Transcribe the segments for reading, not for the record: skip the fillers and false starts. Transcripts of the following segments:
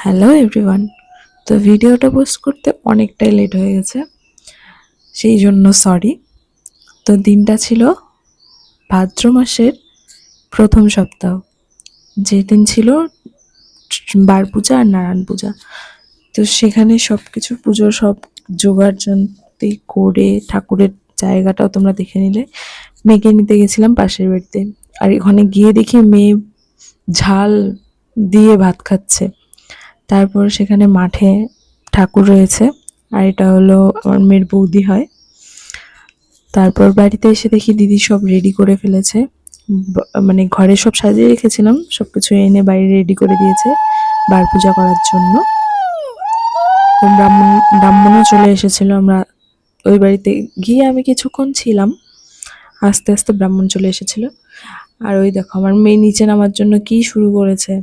Hello everyone. তো ভিডিওটা post করতে অনেকটাই লেট হয়ে গেছে, সেই জন্য সরি। তো দিনটা ছিল ভাদ্র মাসের প্রথম সপ্তাহ, যেদিন ছিল বার পূজা আর নারায়ণ পূজা। তো সেখানে সব কিছু পুজোর সব জোগাড় জানতি করে ঠাকুরের জায়গাটাও তোমরা দেখে নিলে। মেয়েকে নিতে গেছিলাম পাশের বাড়িতে, আর এখানে গিয়ে দেখি মেয়ে ঝাল দিয়ে ভাত খাচ্ছে। তারপর সেখানে মাঠে ঠাকুর রয়েছে, আর এটা হলো আমার মেয়ের বৌদি হয়। তারপর বাড়িতে এসে দেখি দিদি সব রেডি করে ফেলেছে, মানে ঘরে সব সাজিয়ে রেখেছিলাম, সবকিছু এনে বাইরে রেডি করে দিয়েছে বার পূজা করার জন্য। তো ব্রাহ্মণও চলে এসেছিল। আমরা ওই বাড়িতে গিয়ে আমি কিছুক্ষণ ছিলাম, আস্তে আস্তে ব্রাহ্মণ চলে এসেছিল। আর ওই দেখো আমার মেয়ে নিচে নামার জন্য কি শুরু করেছে।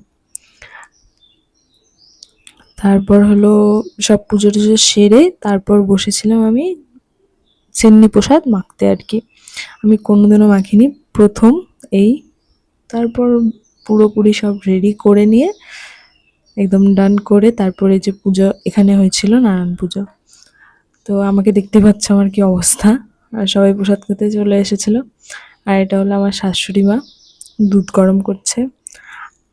তারপর হলো সব পুজো টুজো সেরে তারপর বসেছিলাম আমি চেন্নি প্রসাদ মাখতে আর কি। আমি কোনোদিনও মাখিনি, প্রথম এই। তারপর পুরোপুরি সব রেডি করে নিয়ে একদম ডান করে তারপরে যে পুজো এখানে হয়েছিল নারায়ণ পুজো। তো আমাকে দেখতে পাচ্ছ আমার কি অবস্থা, আর সবাই প্রসাদ খেতে চলে এসেছিল। আর এটা হলো আমার শাশুড়ি মা দুধ গরম করছে,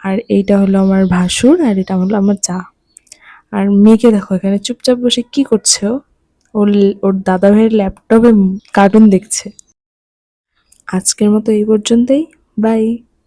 আর এইটা হলো আমার ভাসুর, আর এটা হলো আমার চা। আর মেয়েকে দেখো এখানে চুপচাপ বসে কি করছে, ওর ওর দাদা ভাইয়ের ল্যাপটপে কার্টুন দেখছে। আজকের মতো এই পর্যন্তই, বাই।